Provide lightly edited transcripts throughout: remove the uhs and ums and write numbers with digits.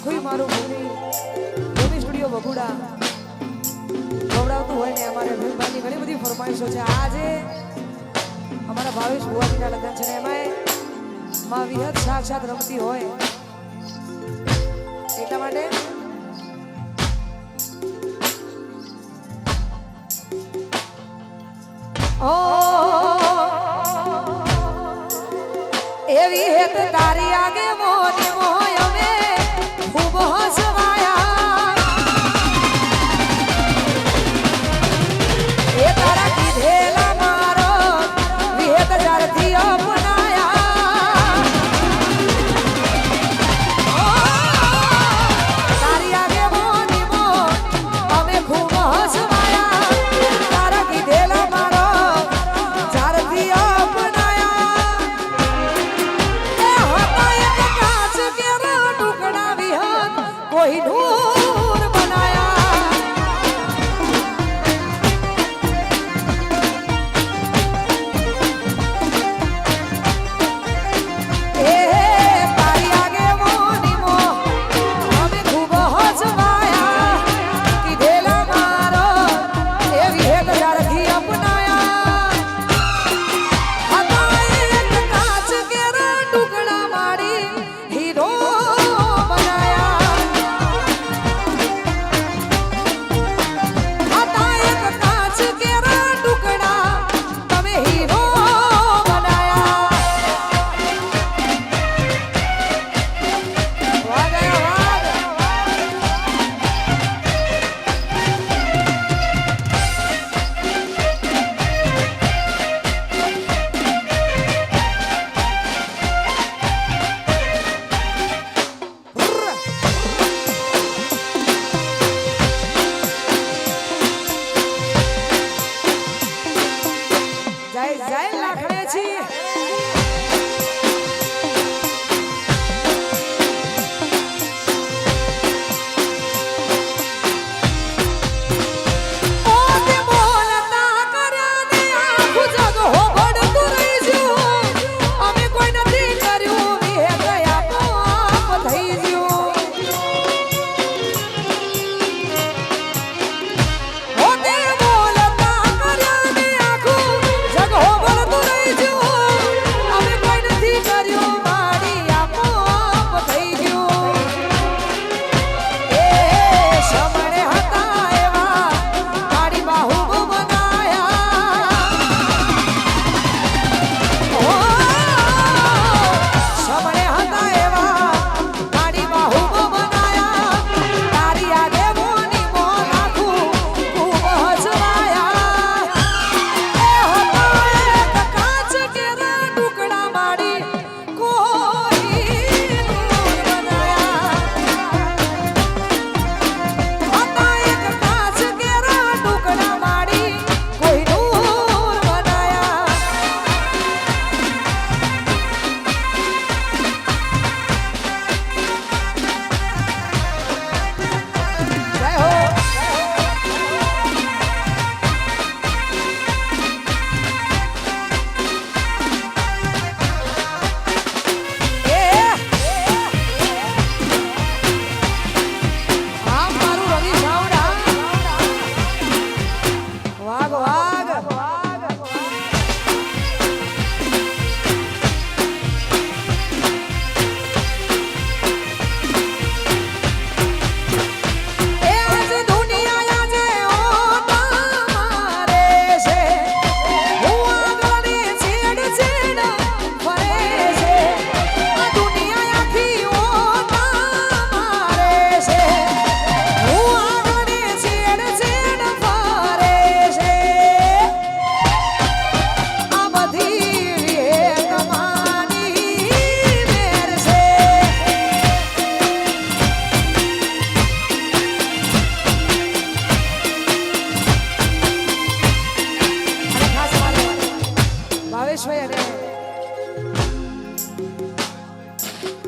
આખું મારું ભૂમિ સ્ટુડિયો બગુડા ગવડાવતું હોય ને અમારે ભીમભાઈની ઘણી બધી ફરમાઈશો છે. આજે અમારા ભાવેશ ભુવાજીના લગ્ન છે ને એમાંય માં વિહત સાક્ષાત રમતી હોય એટલા માટે એવી હેત તારી આગે મોની મોય અમે ખૂબ હસવાયા એ તારા કીધેલા મારો વિહેત જારથી અપનાયા તારી આગે મોની મો અમે ખૂબ હસવાયા તારા કીધેલા મારો જારથી કોઈ નૂર બનાયા એ તારી આગે મોની મો અમે ખૂબ હસવાયા કીધેલા મારો એવી હેત જારથી અપનાયા હતા એક કાચ કેરા ટુકડા મારી હીરો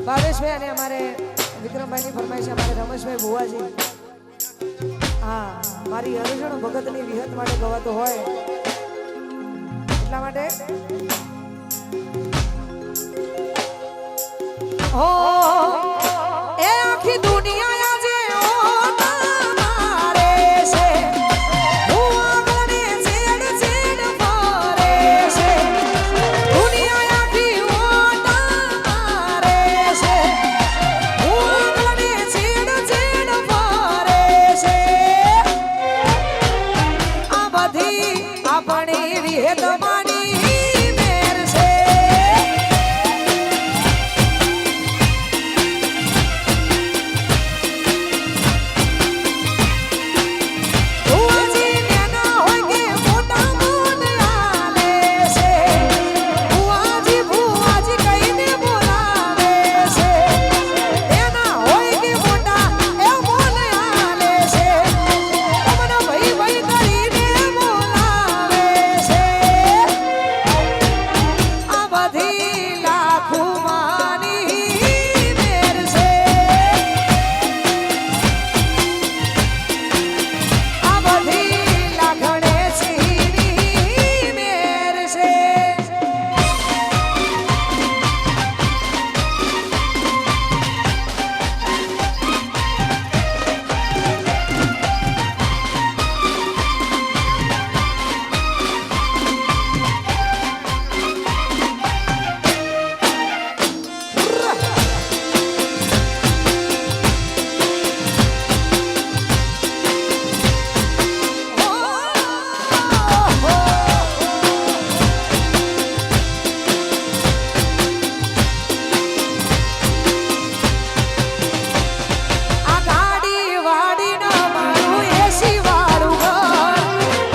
ભાવેશભાઈ અને અમારે વિક્રમભાઈની ફરમાઈશ અમારે રમેશભાઈ ભુવાજી. હા, મારી હરિજણ ભગતની વિહત માટે ગવાતો હોય એટલા માટે હો એ આખી દુનિયા વિહત માની મેર છે ભુવાજી નેના હોય કે મોટા મોન આલે છે ભુવાજી ભુવાજી કહીને બોલાવે છે નેના હોય કે મોટા એ મોન આલે છે તમને ભાઈ ભાઈ કરીને બોલાવે છે આ બધી લાખો માની મેર છે આ બધી લાખણે છીની મેર છે આ ગાડી વાડીનો મારું એસી વાળું ઘર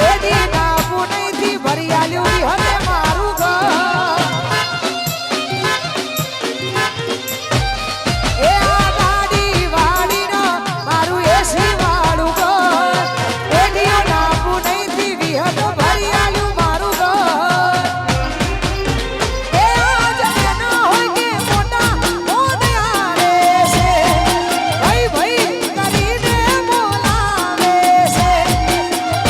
એદી ના પુનઈથી ભરી આલ્યું હવે મારું ઘર એ આ ગાડી વાડીનો મારું એસી વાળું ઘર એદી ના પુનઈથી વિહત ભરી આલ્યું મારું ઘર એ આજ એના હોય કે મોટા મોન આલે છે ભાઈ ભાઈ કરીને બોલાવે છે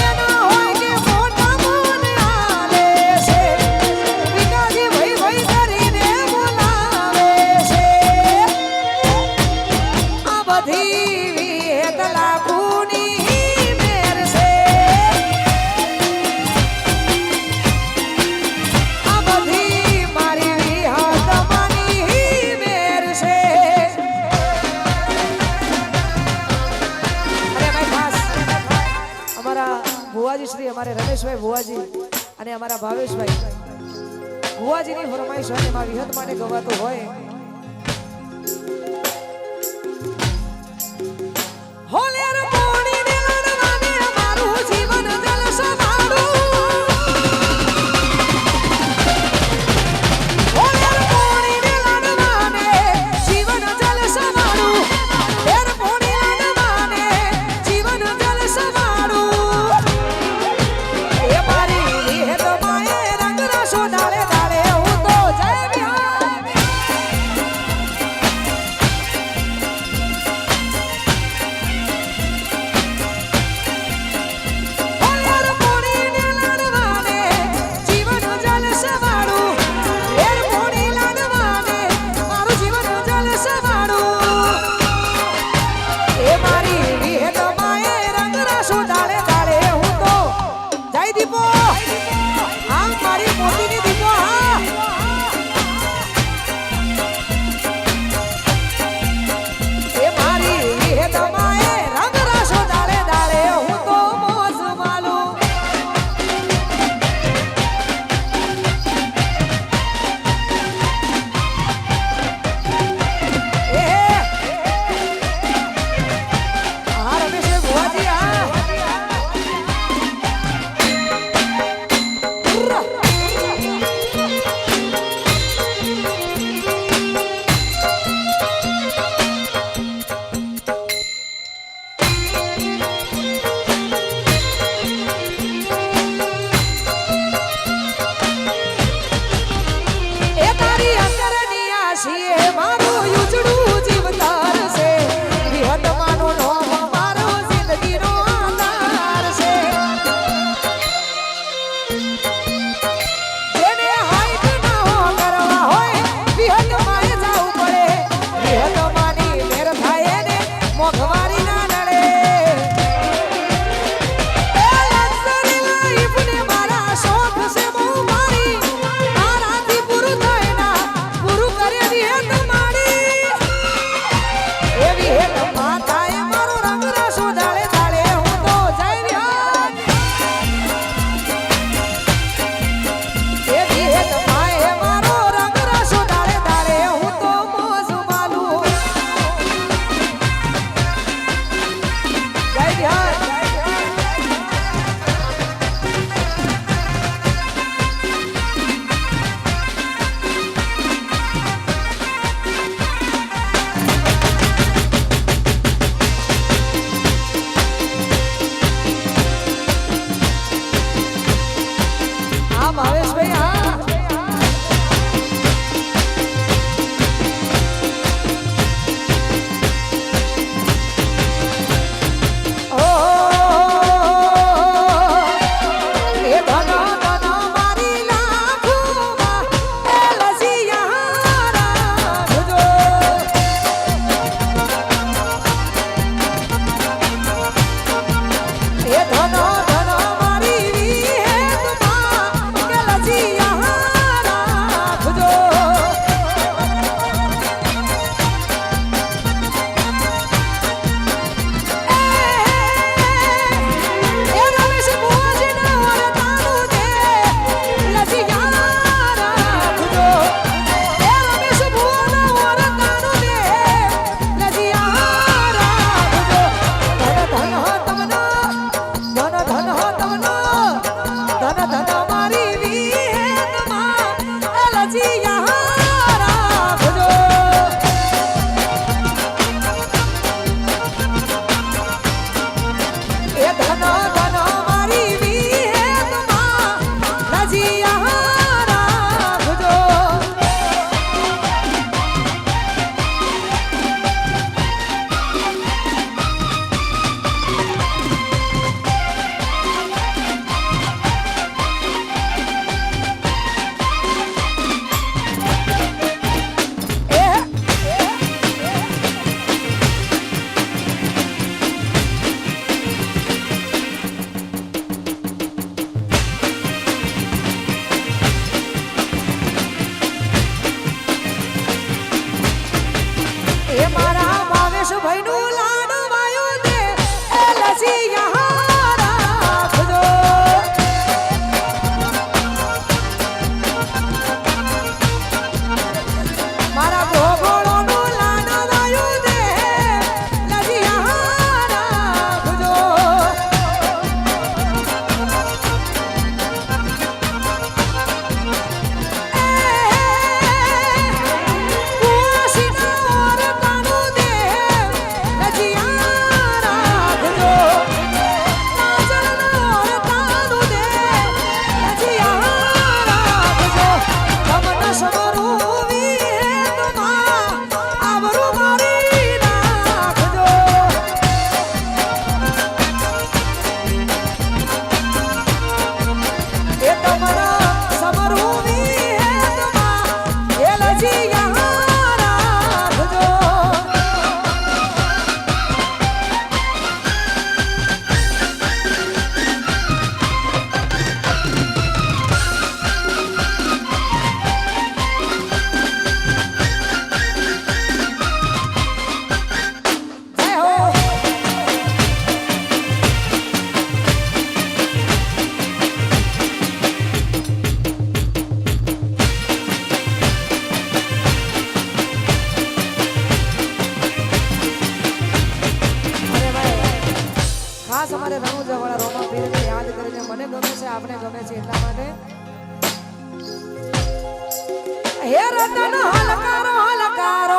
એના હોય કે મોટા મોન આલે છે પિતાજી ભાઈ ભાઈ કરીને બોલાવે છે આ બધી વિહત લાખોની મેર છે આ બધી મારી વિહત માની મેર છે અને ભાઈ ખાસ અમારા ભુવાજી શ્રી અમારે રમેશભાઈ ભુવાજી અને અમારા ભાવેશભાઈ ભુવાજીની ફરમાઈશ હોય એમાં વિહત માટે ગવાતો હોય હોલેર પોણી ને લડવાને મારું જીવન જલસમાડું હોલેર પોણી ને લડવાને જીવન જલસમાડું હોલેર પોણી લડવાને જીવન જલસમાડું એ મારી વિહત માએ રંગ રસો ડાળે ડાળે હું તો જય વિહાર અમારે રણુજાવાળા રોમા પીરને યાદ કરીને મને ગમે છે, આપણે ગમે છે એટલા માટે હે રતન હલકારો હલકારો